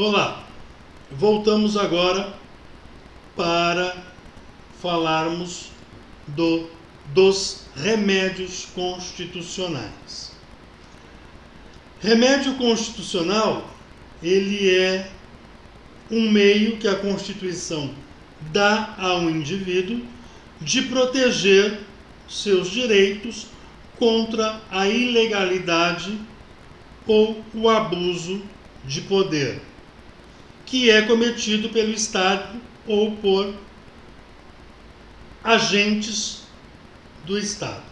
Olá, voltamos agora para falarmos dos remédios constitucionais. Remédio constitucional, ele é um meio que a Constituição dá ao indivíduo de proteger seus direitos contra a ilegalidade ou o abuso de poder, que é cometido pelo Estado ou por agentes do Estado.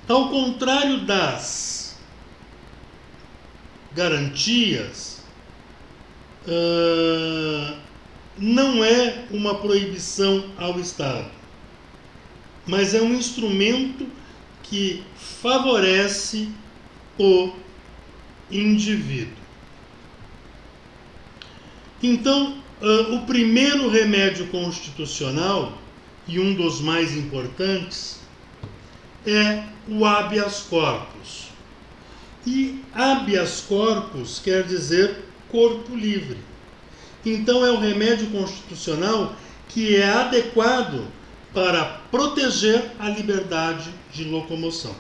Ao contrário das garantias, não é uma proibição ao Estado, mas é um instrumento que favorece o indivíduo. Então, o primeiro remédio constitucional, e um dos mais importantes, é o habeas corpus. E habeas corpus quer dizer corpo livre. Então, é um remédio constitucional que é adequado para proteger a liberdade de locomoção.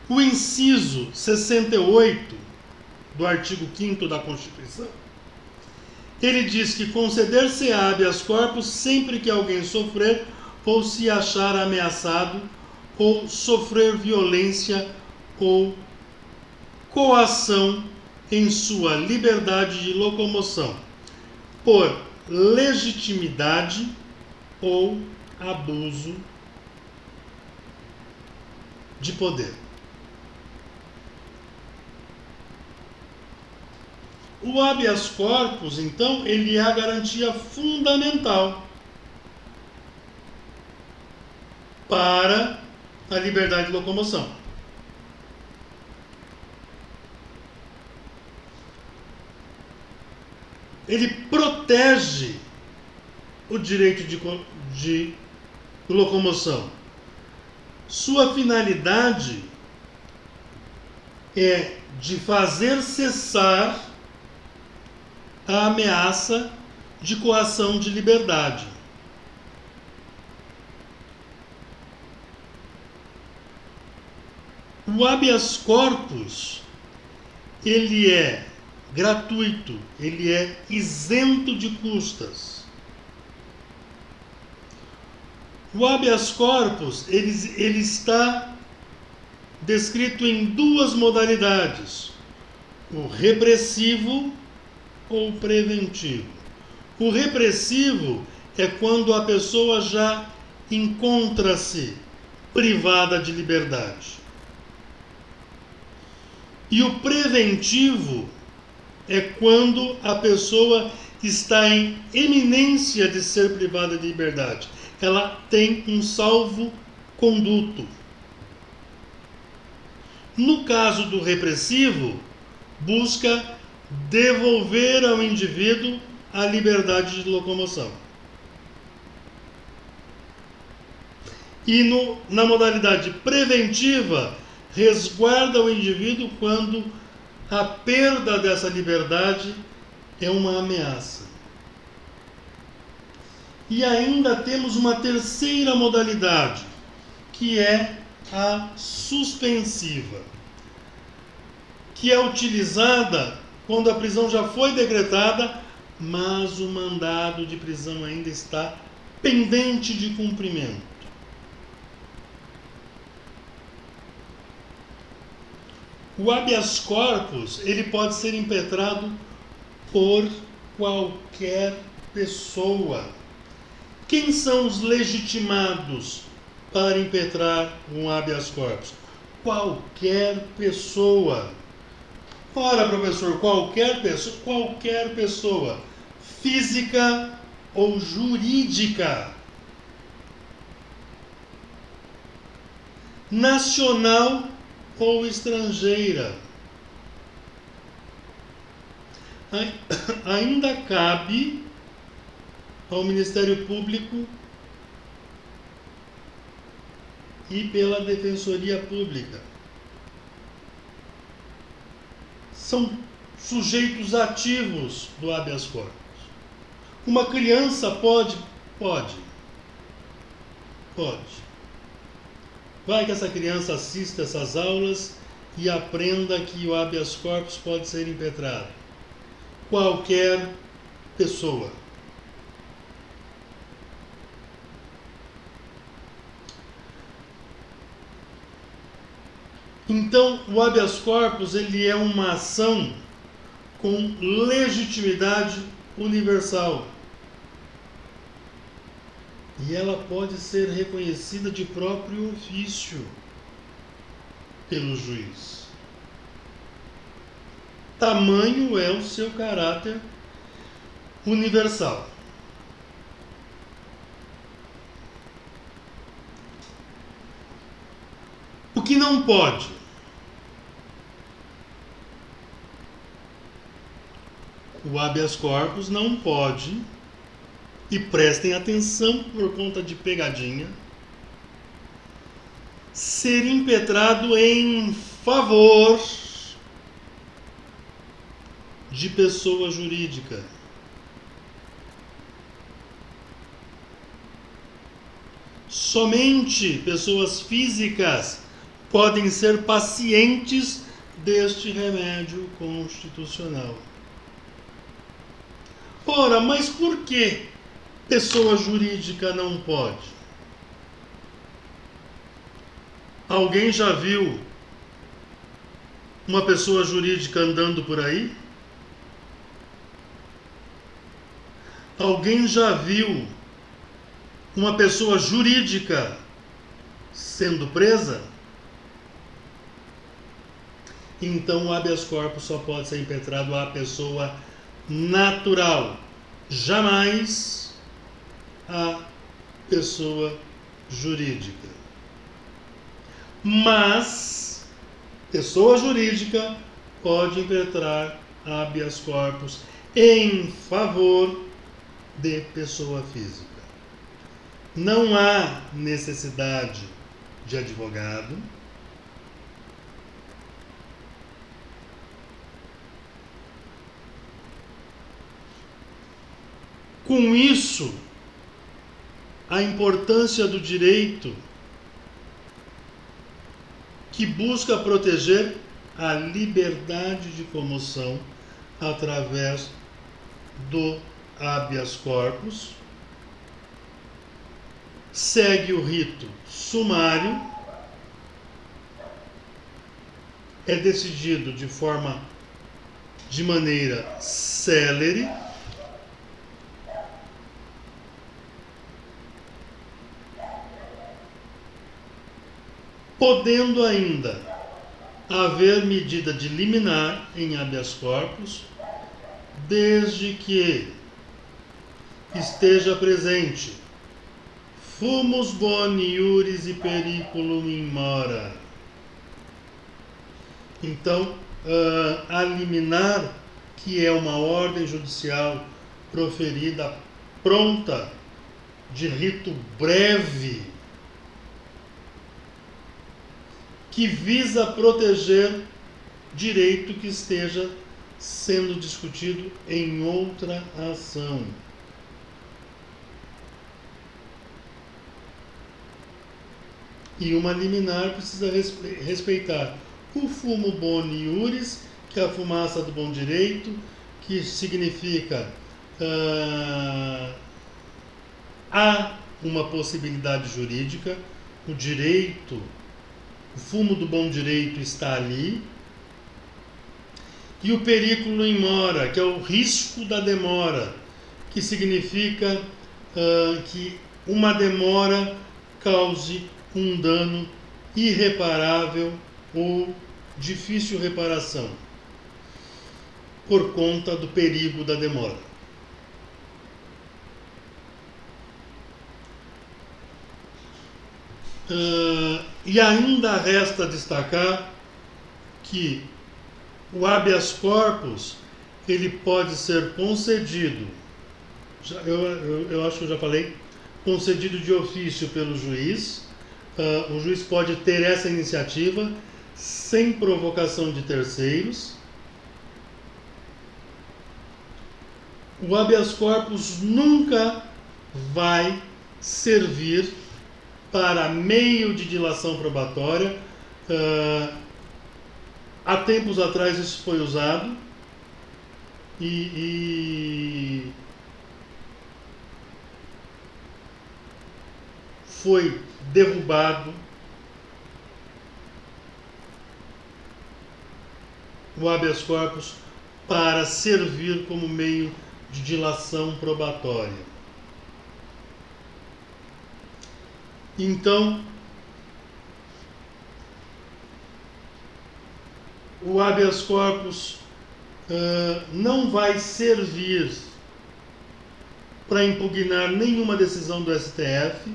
O inciso 68 do artigo 5º da Constituição, ele diz que conceder-se habeas corpus sempre que alguém sofrer ou se achar ameaçado ou sofrer violência ou coação em sua liberdade de locomoção por legitimidade ou abuso de poder. O habeas corpus, então, ele é a garantia fundamental para a liberdade de locomoção. Ele protege o direito de locomoção. Sua finalidade é de fazer cessar a ameaça de coação de liberdade. O habeas corpus, ele é gratuito, ele é isento de custas. O habeas corpus, ele está descrito em duas modalidades: o repressivo ou preventivo. O repressivo é quando a pessoa já encontra-se privada de liberdade. E o preventivo é quando a pessoa está em iminência de ser privada de liberdade. Ela tem um salvo-conduto. No caso do repressivo, busca devolver ao indivíduo a liberdade de locomoção. E na modalidade preventiva, resguarda o indivíduo quando a perda dessa liberdade é uma ameaça. E ainda temos uma terceira modalidade, que é a suspensiva, que é utilizada quando a prisão já foi decretada, mas o mandado de prisão ainda está pendente de cumprimento. O habeas corpus, ele pode ser impetrado por qualquer pessoa. Quem são os legitimados para impetrar um habeas corpus? Qualquer pessoa. Ora, professor, qualquer pessoa, física ou jurídica, nacional ou estrangeira. Ainda cabe ao Ministério Público e pela Defensoria Pública são sujeitos ativos do habeas corpus. Uma criança pode. Vai que essa criança assista essas aulas e aprenda que o habeas corpus pode ser impetrado. Qualquer pessoa. Então, o habeas corpus ele é uma ação com legitimidade universal. E ela pode ser reconhecida de próprio ofício pelo juiz. Tamanho é o seu caráter universal. O que não pode? O habeas corpus não pode, e prestem atenção por conta de pegadinha, ser impetrado em favor de pessoa jurídica. Somente pessoas físicas podem ser pacientes deste remédio constitucional. Ora, mas por que pessoa jurídica não pode? Alguém já viu uma pessoa jurídica andando por aí? Alguém já viu uma pessoa jurídica sendo presa? Então o habeas corpus só pode ser impetrado à pessoa natural, jamais à pessoa jurídica. Mas pessoa jurídica pode impetrar habeas corpus em favor de pessoa física. Não há necessidade de advogado. Com isso, a importância do direito que busca proteger a liberdade de comoção através do habeas corpus segue o rito sumário, é decidido de maneira célere, podendo ainda haver medida de liminar em habeas corpus, desde que esteja presente fumus boni iuris e periculum in mora. Então, a liminar, que é uma ordem judicial proferida pronta, de rito breve, que visa proteger direito que esteja sendo discutido em outra ação. E uma liminar precisa respeitar o fumo boni iuris, que é a fumaça do bom direito, que significa há uma possibilidade jurídica, o direito, o fumo do bom direito está ali, e o periculum in mora, que é o risco da demora, que significa que uma demora cause um dano irreparável ou difícil reparação por conta do perigo da demora. E ainda resta destacar que o habeas corpus ele pode ser concedido, eu acho que eu já falei, concedido de ofício pelo juiz. O juiz pode ter essa iniciativa sem provocação de terceiros, o habeas corpus nunca vai servir para meio de dilação probatória. Há tempos atrás isso foi usado e foi derrubado. O habeas corpus para servir como meio de dilação probatória. Então, o habeas corpus não vai servir para impugnar nenhuma decisão do STF,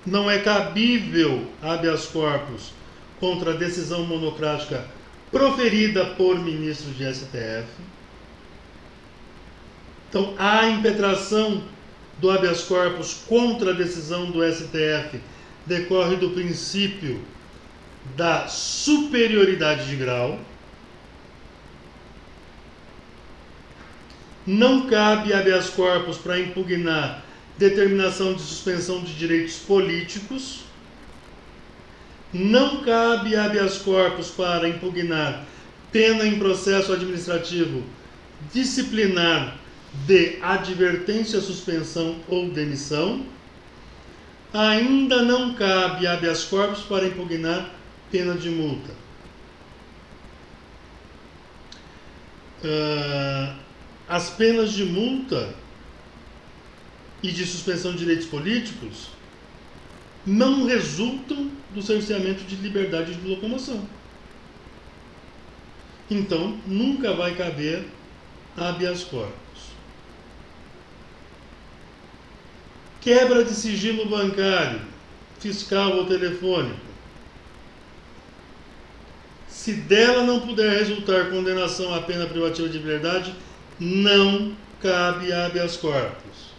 não é cabível habeas corpus contra a decisão monocrática proferida por ministros de STF. Então, a impetração do habeas corpus contra a decisão do STF decorre do princípio da superioridade de grau. Não cabe habeas corpus para impugnar determinação de suspensão de direitos políticos. Não cabe habeas corpus para impugnar pena em processo administrativo disciplinar de advertência, suspensão ou demissão. Ainda não cabe habeas corpus para impugnar pena de multa. As penas de multa e de suspensão de direitos políticos não resultam do cerceamento de liberdade de locomoção. Então, nunca vai caber habeas corpus. Quebra de sigilo bancário, fiscal ou telefônico. Se dela não puder resultar condenação à pena privativa de liberdade, não cabe habeas corpus.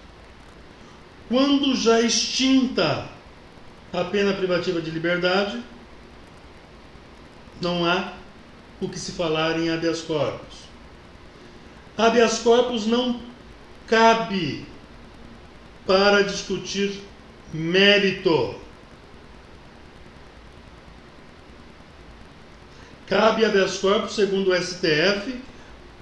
Quando já extinta a pena privativa de liberdade, não há o que se falar em habeas corpus. Habeas corpus não cabe para discutir mérito. Cabe habeas corpus, segundo o STF,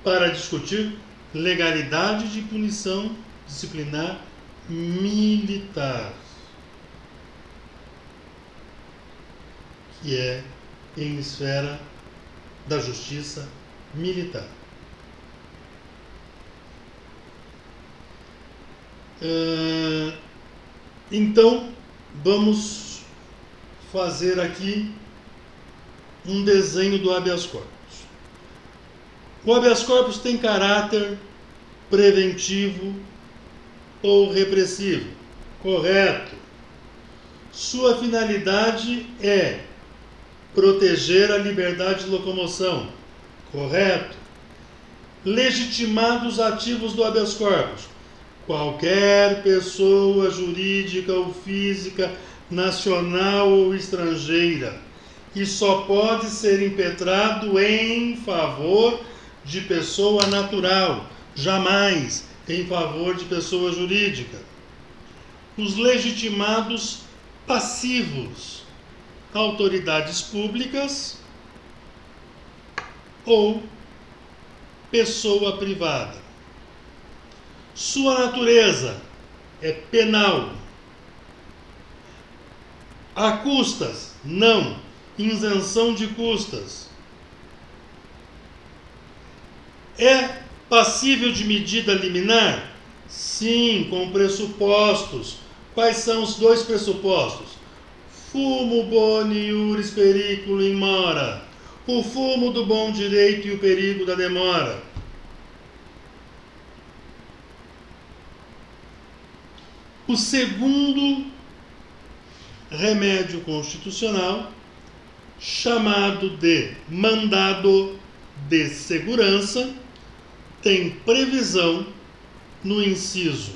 para discutir legalidade de punição disciplinar militar, que é em esfera da justiça militar. Então, vamos fazer aqui um desenho do habeas corpus. O habeas corpus tem caráter preventivo ou repressivo, correto. Sua finalidade é proteger a liberdade de locomoção, correto. Legitimados ativos do habeas corpus: qualquer pessoa jurídica ou física, nacional ou estrangeira, e só pode ser impetrado em favor de pessoa natural, jamais em favor de pessoa jurídica. Os legitimados passivos: autoridades públicas ou pessoa privada. Sua natureza é penal. A custas? Não. Isenção de custas. É passível de medida liminar? Sim, com pressupostos. Quais são os dois pressupostos? Fumo boni iuris periculum in mora. O fumo do bom direito e o perigo da demora. O segundo remédio constitucional, chamado de mandado de segurança, tem previsão no inciso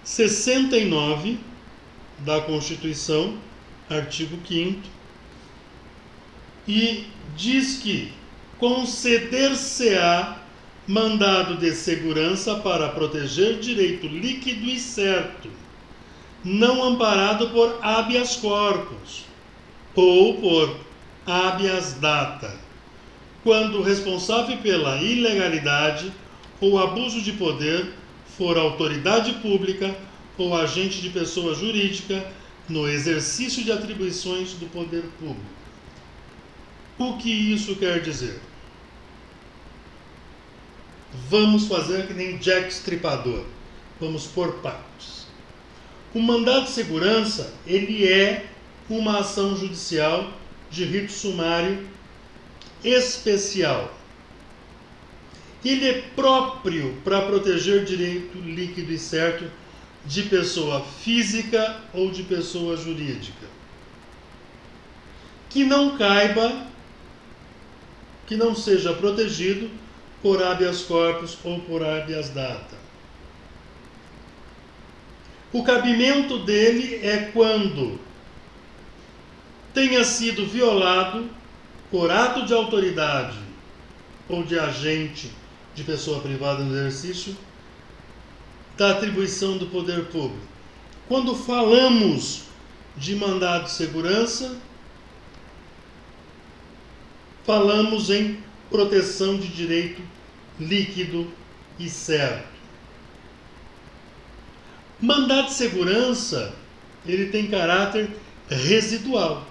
69 da Constituição, artigo 5º, e diz que conceder-se-á mandado de segurança para proteger direito líquido e certo, não amparado por habeas corpus ou por habeas data, quando o responsável pela ilegalidade ou abuso de poder for autoridade pública ou agente de pessoa jurídica no exercício de atribuições do poder público. O que isso quer dizer? Vamos fazer que nem Jack Estripador. Vamos por partes. O mandado de segurança, ele é uma ação judicial de rito sumário especial. Ele é próprio para proteger direito líquido e certo de pessoa física ou de pessoa jurídica. Que não caiba, que não seja protegido por habeas corpus ou por habeas data. O cabimento dele é quando tenha sido violado por ato de autoridade ou de agente de pessoa privada no exercício da atribuição do poder público. Quando falamos de mandado de segurança, falamos em proteção de direito líquido e certo. Mandado de segurança, ele tem caráter residual.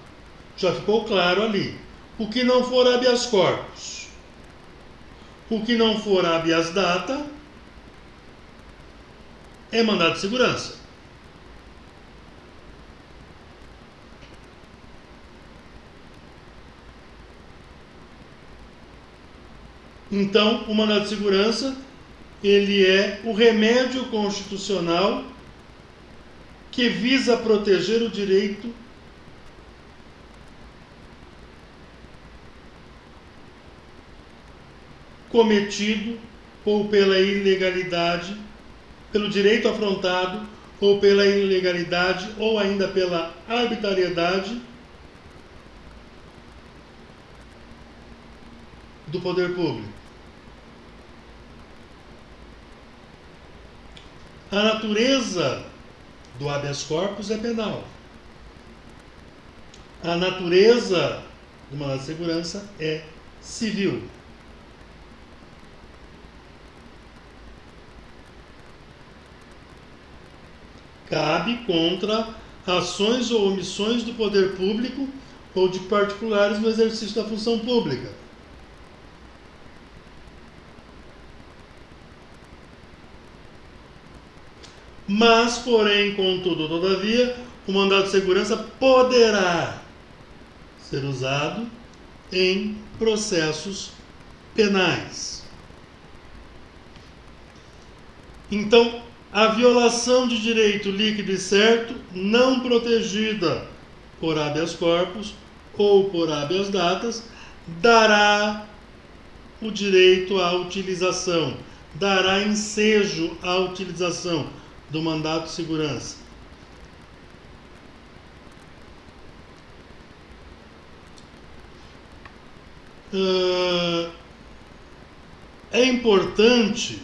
Já ficou claro ali. O que não for habeas corpus, o que não for habeas data, é mandado de segurança. Então, o mandado de segurança, ele é o remédio constitucional que visa proteger o direito cometido ou pela ilegalidade, pelo direito afrontado ou pela ilegalidade ou ainda pela arbitrariedade do poder público. A natureza do habeas corpus é penal. A natureza do mandado de segurança é civil. Cabe contra ações ou omissões do poder público ou de particulares no exercício da função pública. Mas, porém, contudo, todavia, o mandado de segurança poderá ser usado em processos penais. Então, a violação de direito líquido e certo, não protegida por habeas corpus ou por habeas datas, dará o direito à utilização, dará ensejo à utilização do mandado de segurança. É importante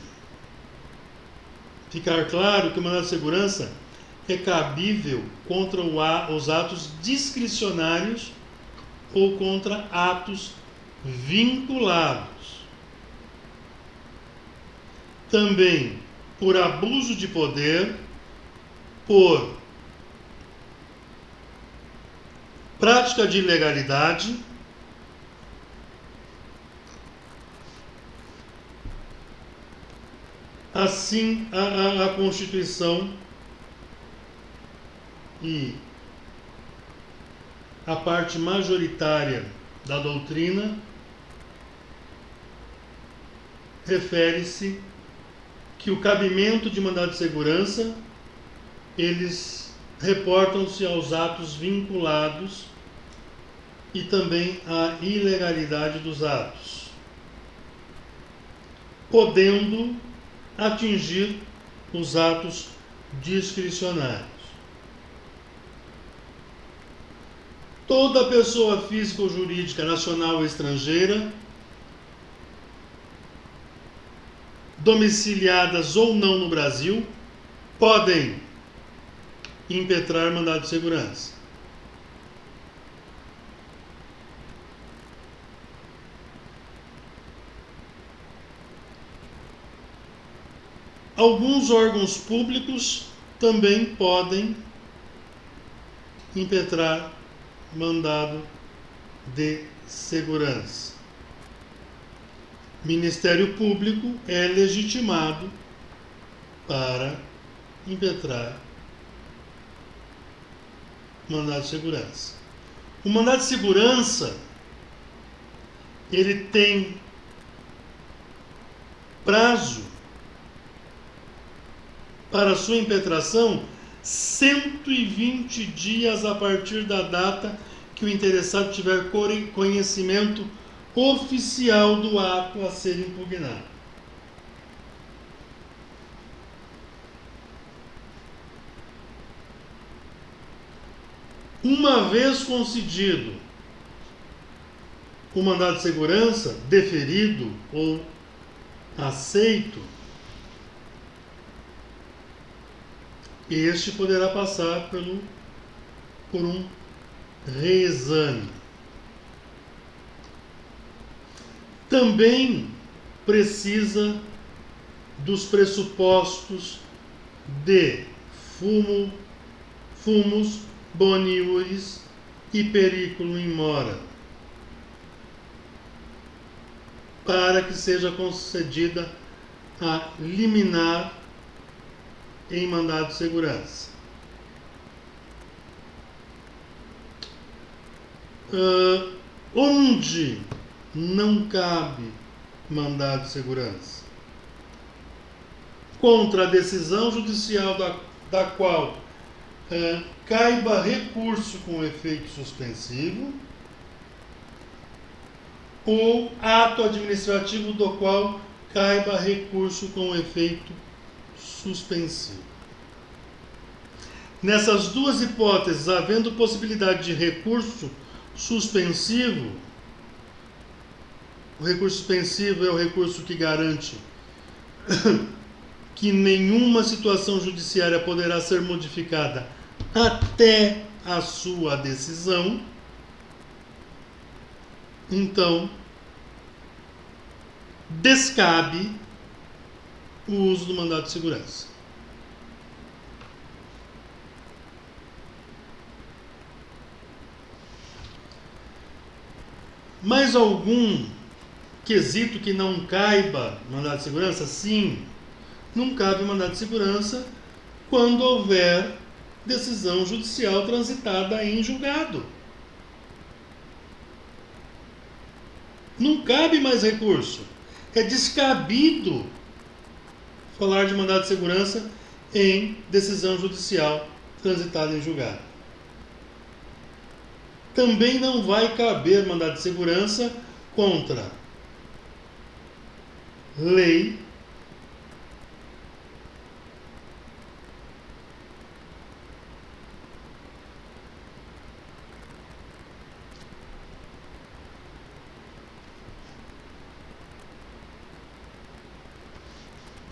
ficar claro que o mandado de segurança é cabível contra os atos discricionários ou contra atos vinculados. Também por abuso de poder, por prática de ilegalidade, assim a Constituição e a parte majoritária da doutrina refere-se que o cabimento de mandado de segurança, eles reportam-se aos atos vinculados e também à ilegalidade dos atos, podendo atingir os atos discricionários. Toda pessoa física ou jurídica, nacional ou estrangeira, domiciliadas ou não no Brasil, podem impetrar mandado de segurança. Alguns órgãos públicos também podem impetrar mandado de segurança. Ministério Público é legitimado para impetrar mandado de segurança. O mandado de segurança, ele tem prazo para sua impetração 120 dias a partir da data que o interessado tiver conhecimento oficial do ato a ser impugnado. Uma vez concedido o mandado de segurança, deferido ou aceito, este poderá passar por um reexame. Também precisa dos pressupostos de fumus boni iuris e periculum in mora, para que seja concedida a liminar em mandado de segurança. Onde não cabe mandado de segurança? Contra a decisão judicial da qual caiba recurso com efeito suspensivo, ou ato administrativo do qual caiba recurso com efeito suspensivo. Nessas duas hipóteses, havendo possibilidade de recurso suspensivo, o recurso suspensivo é o recurso que garante que nenhuma situação judiciária poderá ser modificada até a sua decisão. Então, descabe o uso do mandado de segurança. Mais algum quesito que não caiba mandado de segurança? Sim, não cabe mandado de segurança quando houver decisão judicial transitada em julgado. Não cabe mais recurso. É descabido falar de mandado de segurança em decisão judicial transitada em julgado. Também não vai caber mandado de segurança contra lei,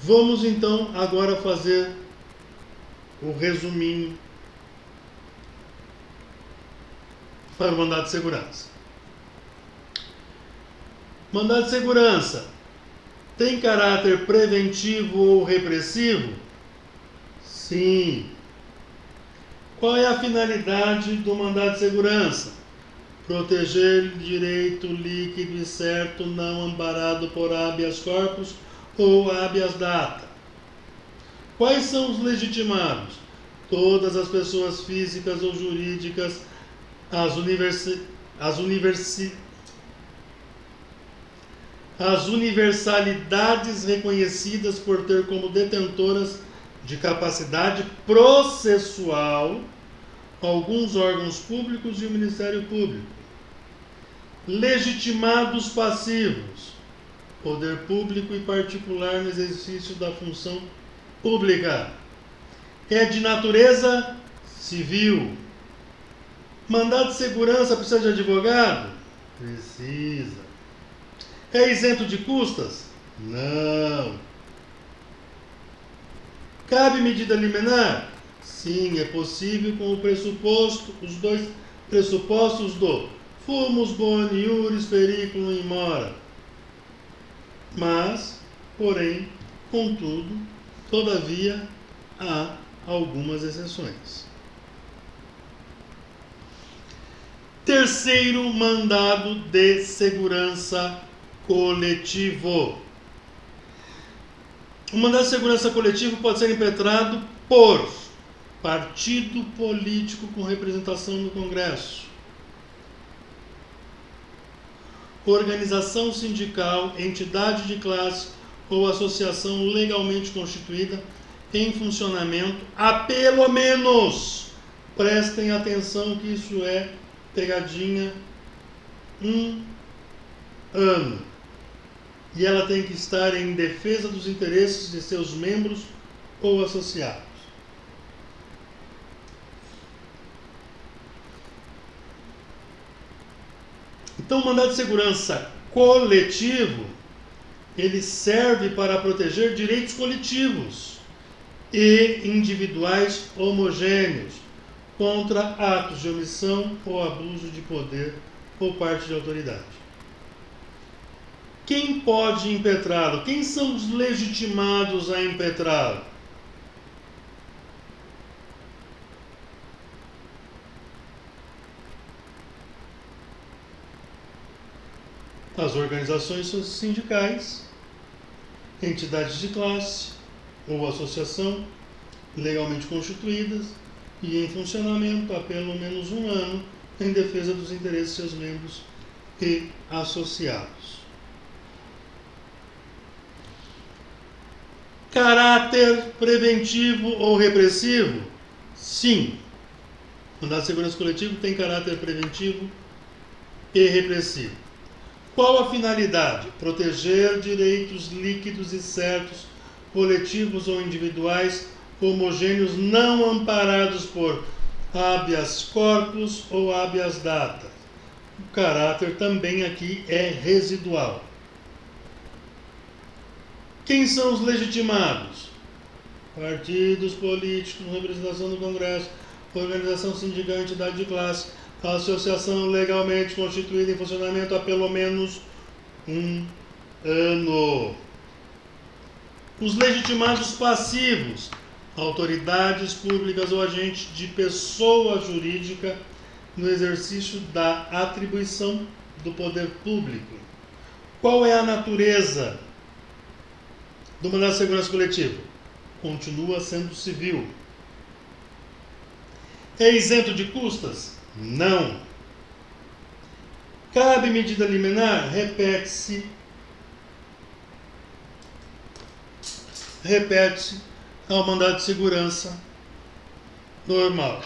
Vamos então agora fazer o resuminho para o mandado de segurança. Mandado de segurança tem caráter preventivo ou repressivo? Sim. Qual é a finalidade do mandado de segurança? Proteger direito líquido e certo não amparado por habeas corpus ou habeas data. Quais são os legitimados? Todas as pessoas físicas ou jurídicas, as universalidades reconhecidas por ter como detentoras de capacidade processual alguns órgãos públicos e o Ministério Público. Legitimados passivos, poder público e particular no exercício da função pública. É de natureza civil. Mandado de segurança precisa de advogado? Precisa. É isento de custas? Não. Cabe medida liminar? Sim, é possível com o pressuposto, os dois pressupostos do fumus boni iuris periculum in mora. Mas, porém, contudo, todavia, há algumas exceções. Terceiro mandado de segurança coletivo. O mandado de segurança coletivo pode ser impetrado por partido político com representação no Congresso, organização sindical, entidade de classe ou associação legalmente constituída em funcionamento há pelo menos, prestem atenção que isso é pegadinha, 1 ano. E ela tem que estar em defesa dos interesses de seus membros ou associados. Então, o mandado de segurança coletivo, ele serve para proteger direitos coletivos e individuais homogêneos contra atos de omissão ou abuso de poder por parte de autoridade. Quem pode impetrá-lo? Quem são os legitimados a impetrá-lo? As organizações sindicais, entidades de classe ou associação legalmente constituídas e em funcionamento há pelo menos 1 ano em defesa dos interesses de seus membros e associados. Caráter preventivo ou repressivo? Sim. O mandado de segurança coletivo tem caráter preventivo e repressivo. Qual a finalidade? Proteger direitos líquidos e certos, coletivos ou individuais, homogêneos, não amparados por habeas corpus ou habeas data. O caráter também aqui é residual. Quem são os legitimados? Partidos políticos, representação do Congresso, organização sindical, entidade de classe, associação legalmente constituída em funcionamento há pelo menos 1 ano. Os legitimados passivos, autoridades públicas ou agentes de pessoa jurídica no exercício da atribuição do poder público. Qual é a natureza do mandado de segurança coletivo? Continua sendo civil. É isento de custas? Não. Cabe medida liminar? Repete-se ao mandado de segurança normal.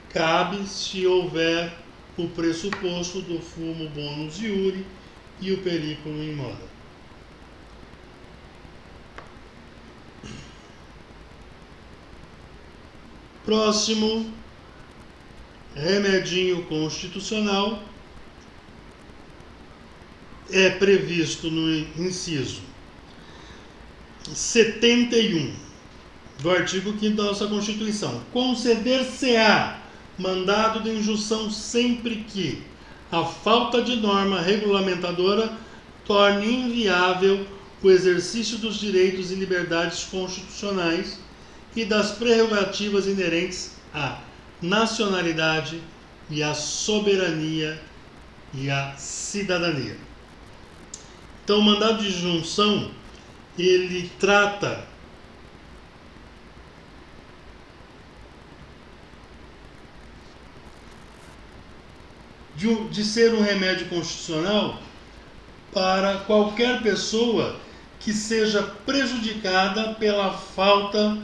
Cabe se houver o pressuposto do fumo bonus iure e o periculum in mora. Próximo, remedinho constitucional, é previsto no inciso 71 do artigo 5º da nossa Constituição. Conceder-se-á mandado de injunção sempre que a falta de norma regulamentadora torne inviável o exercício dos direitos e liberdades constitucionais e das prerrogativas inerentes à nacionalidade e à soberania e à cidadania. Então, o mandado de injunção, ele trata de ser um remédio constitucional para qualquer pessoa que seja prejudicada pela falta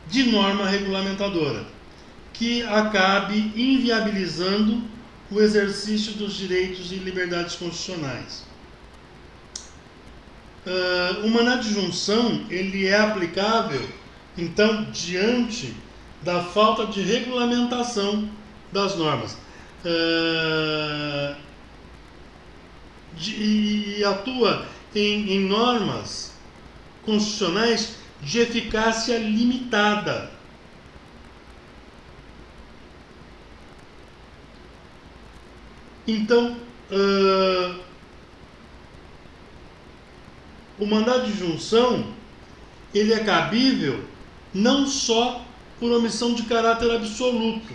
de norma regulamentadora, que acabe inviabilizando o exercício dos direitos e liberdades constitucionais. O mandado de injunção, ele é aplicável, então, diante da falta de regulamentação das normas. E atua em normas constitucionais de eficácia limitada. Então, o mandado de injunção, ele é cabível não só por omissão de caráter absoluto,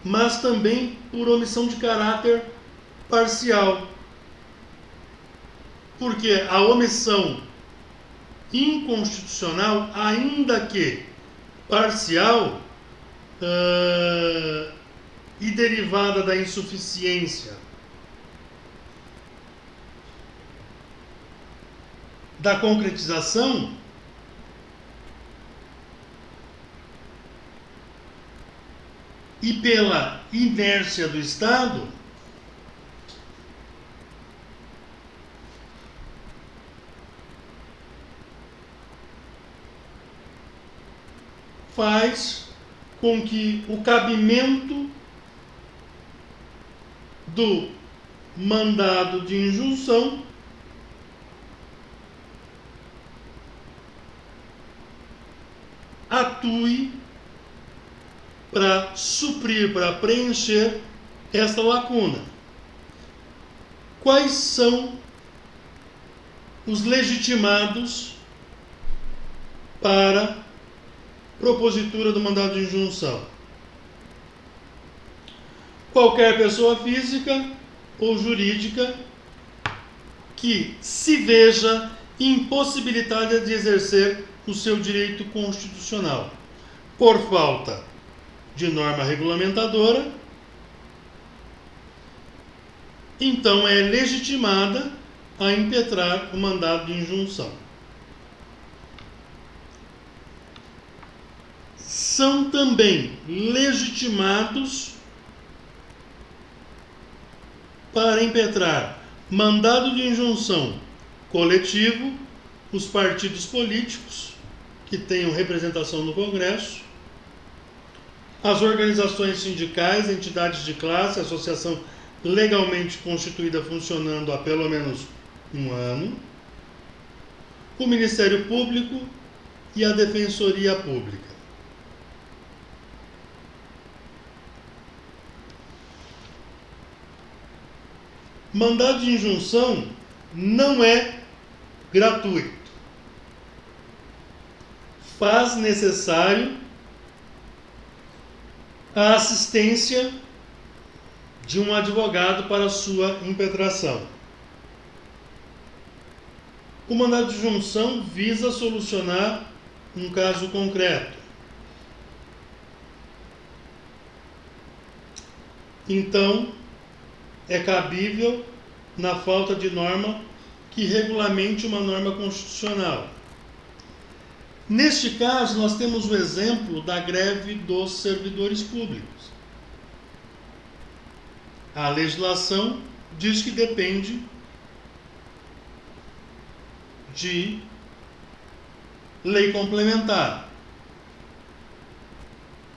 mas também por omissão de caráter parcial. Porque a omissão inconstitucional, ainda que parcial, e derivada da insuficiência da concretização, e pela inércia do Estado, faz com que o cabimento do mandado de injunção atue para suprir, para preencher esta lacuna. Quais são os legitimados para propositura do mandado de injunção? Qualquer pessoa física ou jurídica que se veja impossibilitada de exercer o seu direito constitucional por falta de norma regulamentadora, então é legitimada a impetrar o mandado de injunção. São também legitimados para impetrar mandado de injunção coletivo os partidos políticos que tenham representação no Congresso, as organizações sindicais, entidades de classe, associação legalmente constituída funcionando há pelo menos um ano, o Ministério Público e a Defensoria Pública. Mandado de injunção não é gratuito. Faz necessário a assistência de um advogado para sua impetração. O mandado de injunção visa solucionar um caso concreto. Então, é cabível na falta de norma que regulamente uma norma constitucional. Neste caso, nós temos o exemplo da greve dos servidores públicos. A legislação diz que depende de lei complementar.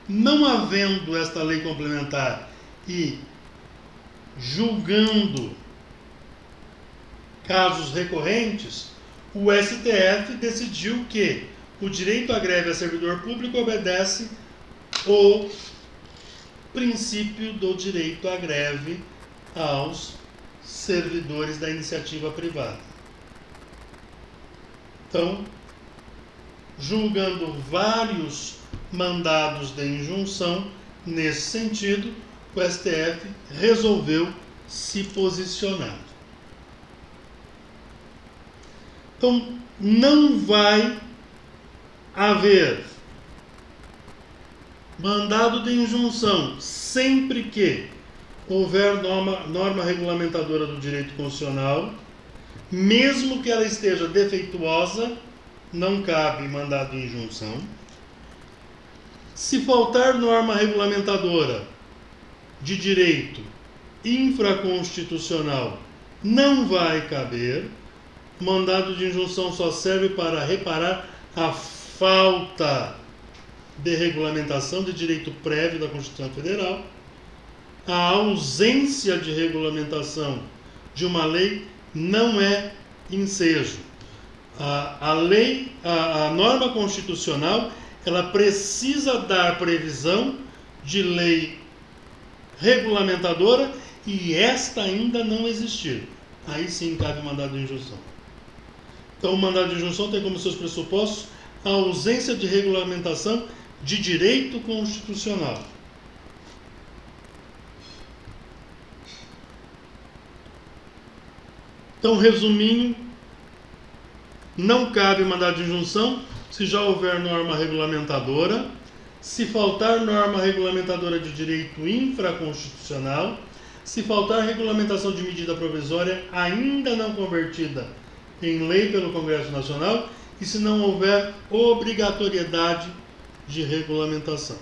Não havendo esta lei complementar e julgando casos recorrentes, o STF decidiu que o direito à greve a servidor público obedece ao princípio do direito à greve aos servidores da iniciativa privada. Então, julgando vários mandados de injunção nesse sentido, o STF resolveu se posicionar. Então, não vai haver mandado de injunção sempre que houver norma regulamentadora do direito constitucional, mesmo que ela esteja defeituosa, não cabe mandado de injunção. Se faltar norma regulamentadora de direito infraconstitucional, não vai caber. Mandado de injunção só serve para reparar a falta de regulamentação de direito prévio da Constituição Federal, a ausência de regulamentação de uma lei não é ensejo. A lei, a norma constitucional, ela precisa dar previsão de lei regulamentadora e esta ainda não existir. Aí sim cabe o mandado de injunção. Então o mandado de injunção tem como seus pressupostos a ausência de regulamentação de direito constitucional. Então, resumindo, não cabe mandado de injunção se já houver norma regulamentadora, se faltar norma regulamentadora de direito infraconstitucional, se faltar regulamentação de medida provisória ainda não convertida em lei pelo Congresso Nacional e se não houver obrigatoriedade de regulamentação.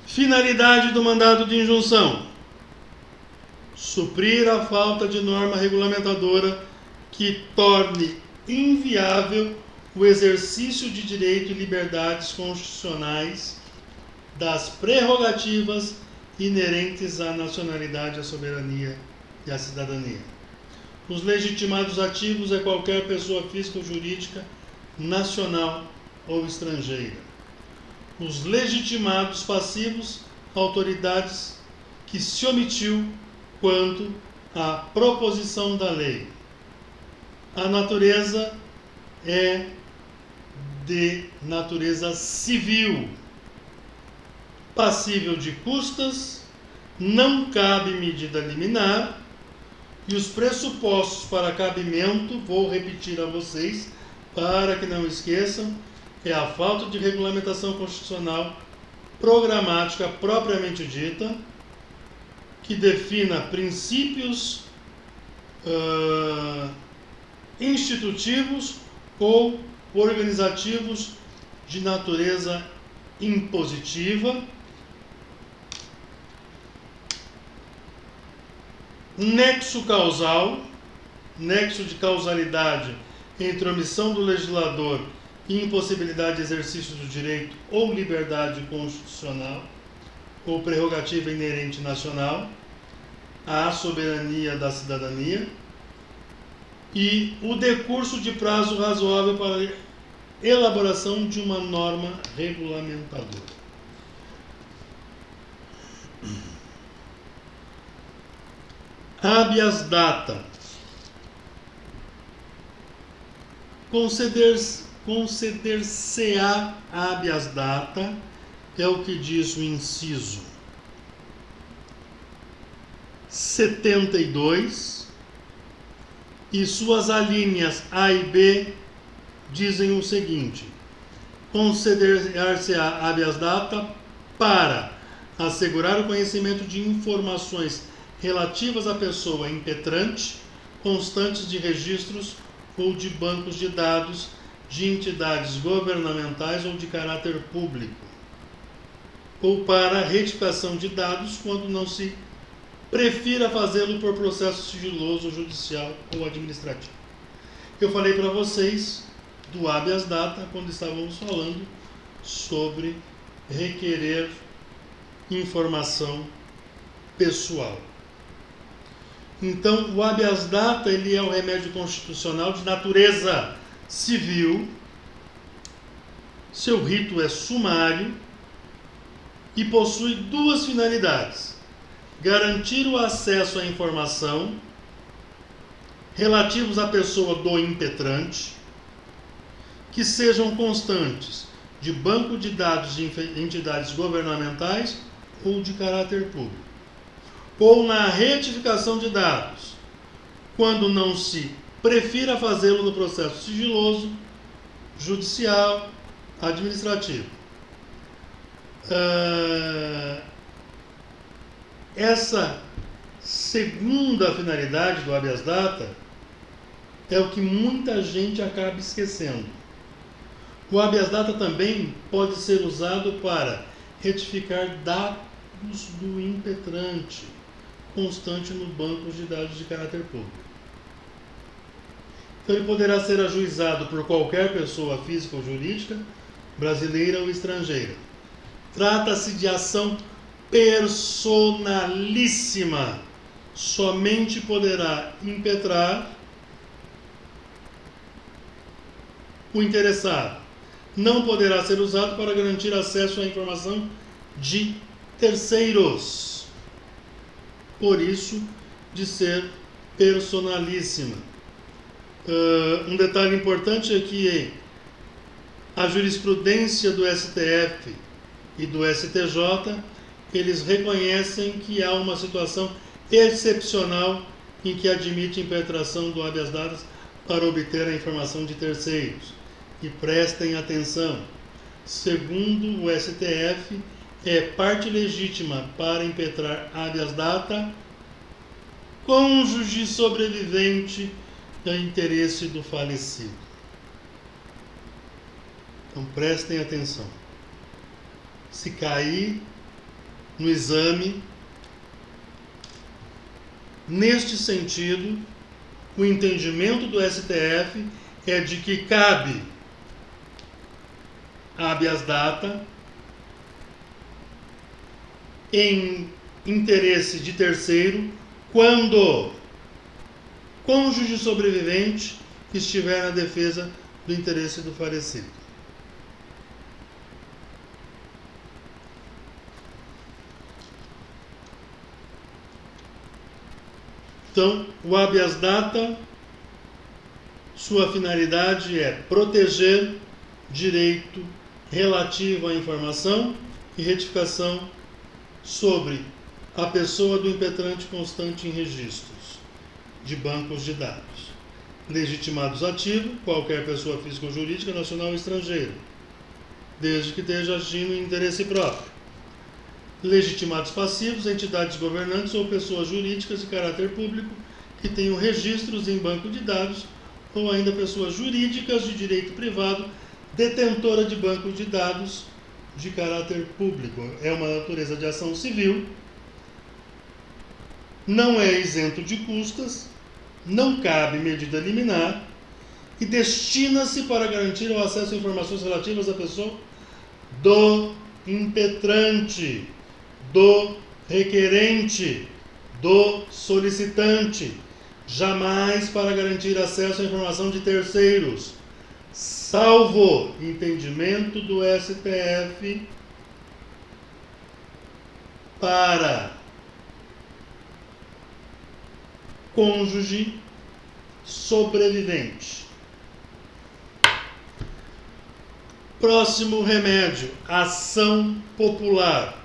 Finalidade do mandado de injunção: suprir a falta de norma regulamentadora que torne inviável o exercício de direito e liberdades constitucionais das prerrogativas inerentes à nacionalidade, à soberania e à cidadania. Os legitimados ativos é qualquer pessoa física ou jurídica, nacional ou estrangeira. Os legitimados passivos, autoridades que se omitiu quanto à proposição da lei. A natureza é de natureza civil, passível de custas, não cabe medida liminar, e os pressupostos para cabimento, vou repetir a vocês, para que não esqueçam, é a falta de regulamentação constitucional programática propriamente dita, que defina princípios institutivos ou organizativos de natureza impositiva, nexo causal, nexo de causalidade entre omissão do legislador e impossibilidade de exercício do direito ou liberdade constitucional ou prerrogativa inerente nacional à soberania da cidadania, e o decurso de prazo razoável para elaboração de uma norma regulamentadora. Habeas data. Conceder-se-á habeas data é o que diz o inciso 72, e suas alíneas A e B dizem o seguinte: conceder-se-á habeas data para assegurar o conhecimento de informações relativas à pessoa impetrante, constantes de registros ou de bancos de dados de entidades governamentais ou de caráter público, ou para retificação de dados quando não se prefira fazê-lo por processo sigiloso, judicial ou administrativo. Eu falei para vocês do habeas data quando estávamos falando sobre requerer informação pessoal. Então, o habeas data ele é um remédio constitucional de natureza civil, seu rito é sumário e possui duas finalidades: garantir o acesso à informação relativos à pessoa do impetrante, que sejam constantes de banco de dados de entidades governamentais ou de caráter público, ou na retificação de dados, quando não se prefira fazê-lo no processo sigiloso, judicial, administrativo. Essa segunda finalidade do habeas data é o que muita gente acaba esquecendo. O habeas data também pode ser usado para retificar dados do impetrante constante no banco de dados de caráter público. Então ele poderá ser ajuizado por qualquer pessoa física ou jurídica, brasileira ou estrangeira. Trata-se de ação personalíssima somente poderá impetrar o interessado. Não poderá ser usado para garantir acesso à informação de terceiros. Por isso, de ser personalíssima. Um detalhe importante é que a jurisprudência do STF e do STJ, eles reconhecem que há uma situação excepcional em que admite impetração do habeas data para obter a informação de terceiros. E prestem atenção, segundo o STF, é parte legítima para impetrar habeas data cônjuge sobrevivente do interesse do falecido. Então prestem atenção. Se cair no exame, neste sentido, o entendimento do STF é de que cabe habeas data em interesse de terceiro quando cônjuge sobrevivente estiver na defesa do interesse do falecido. Então, o habeas data, sua finalidade é proteger direito relativo à informação e retificação sobre a pessoa do impetrante constante em registros de bancos de dados. Legitimados ativos, qualquer pessoa física ou jurídica, nacional ou estrangeira, desde que esteja agindo em interesse próprio. Legitimados passivos, entidades governantes ou pessoas jurídicas de caráter público que tenham registros em banco de dados, ou ainda pessoas jurídicas de direito privado detentora de banco de dados de caráter público. É uma natureza de ação civil, não é isento de custas, não cabe medida liminar e destina-se para garantir o acesso a informações relativas à pessoa do impetrante, do requerente, do solicitante, jamais para garantir acesso à informação de terceiros, salvo entendimento do STF para cônjuge sobrevivente. Próximo remédio, ação popular.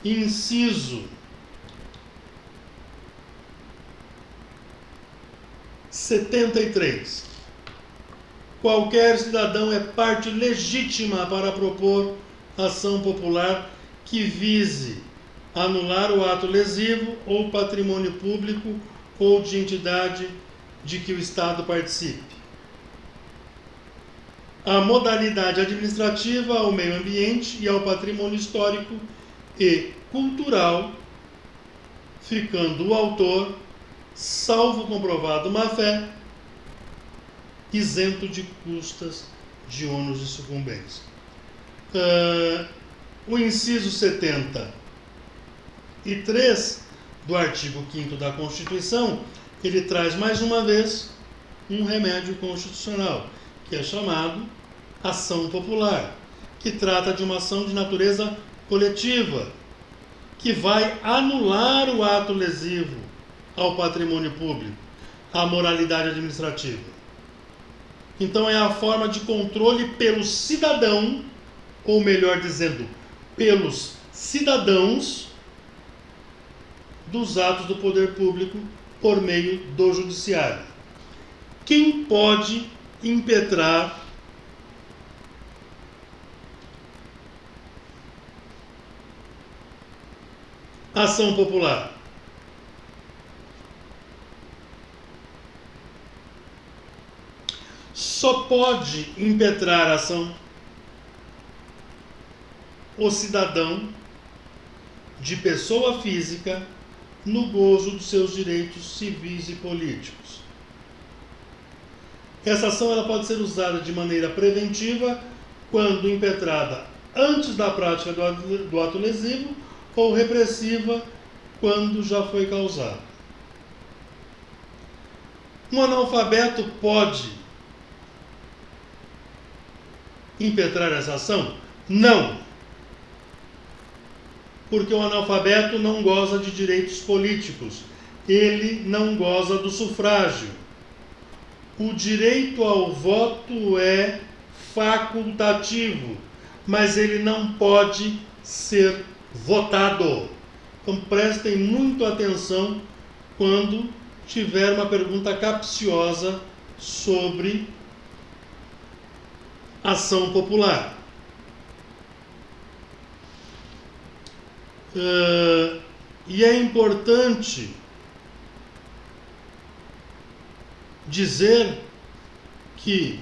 Inciso 73. Qualquer cidadão é parte legítima para propor ação popular que vise anular o ato lesivo ou patrimônio público ou de entidade de que o Estado participe. A modalidade administrativa ao meio ambiente e ao patrimônio histórico e cultural, ficando o autor, salvo comprovado má-fé, isento de custas, de ônus e sucumbência. O inciso 73 do artigo 5º da Constituição, ele traz mais uma vez um remédio constitucional, que é chamado ação popular, que trata de uma ação de natureza coletiva, que vai anular o ato lesivo ao patrimônio público, à moralidade administrativa. Então é a forma de controle pelo cidadão, ou melhor dizendo, pelos cidadãos, dos atos do poder público por meio do judiciário. Quem pode impetrar ação popular? Só pode impetrar ação o cidadão de pessoa física no gozo dos seus direitos civis e políticos. Essa ação ela pode ser usada de maneira preventiva quando impetrada antes da prática do ato lesivo ou repressiva quando já foi causado. Um analfabeto pode impetrar essa ação? Não. Porque o analfabeto não goza de direitos políticos. Ele não goza do sufrágio. O direito ao voto é facultativo, mas ele não pode ser votado. Então prestem muito atenção quando tiver uma pergunta capciosa sobre ação popular. E é importante dizer que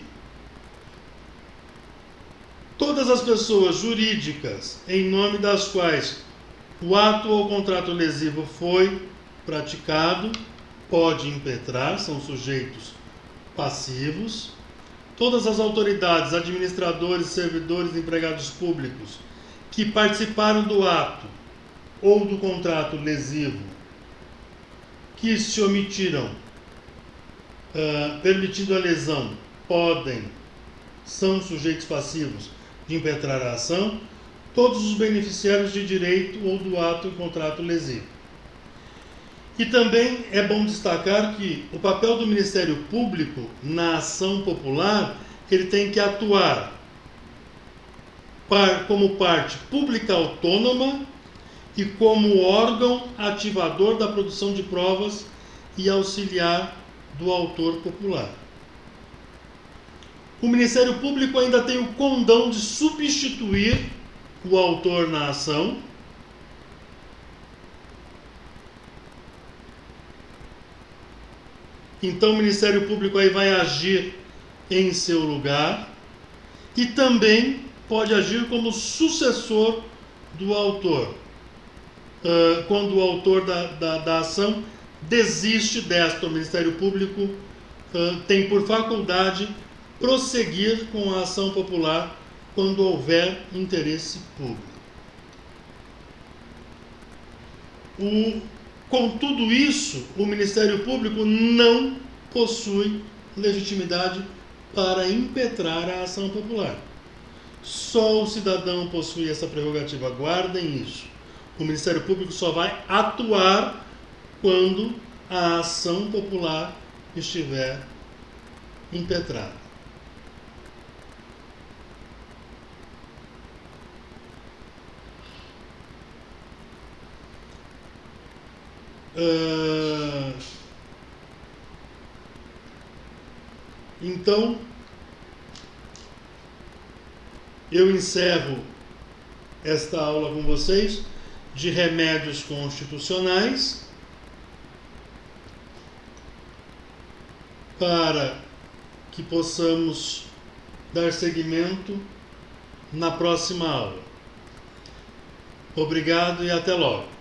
todas as pessoas jurídicas em nome das quais o ato ou contrato lesivo foi praticado pode impetrar, são sujeitos passivos. Todas as autoridades, administradores, servidores, empregados públicos que participaram do ato ou do contrato lesivo, que se omitiram, permitindo a lesão, são sujeitos passivos de impetrar a ação. Todos os beneficiários de direito ou do ato e contrato lesivo. E também é bom destacar que o papel do Ministério Público na ação popular, ele tem que atuar como parte pública autônoma e como órgão ativador da produção de provas e auxiliar do autor popular. O Ministério Público ainda tem o condão de substituir o autor na ação, então o Ministério Público aí vai agir em seu lugar e também pode agir como sucessor do autor, quando o autor da ação desiste desta. O Ministério Público tem por faculdade prosseguir com a ação popular quando houver interesse público. Com tudo isso, o Ministério Público não possui legitimidade para impetrar a ação popular. Só o cidadão possui essa prerrogativa. Guardem isso. O Ministério Público só vai atuar quando a ação popular estiver impetrada. Então, eu encerro esta aula com vocês de remédios constitucionais para que possamos dar seguimento na próxima aula. Obrigado e até logo.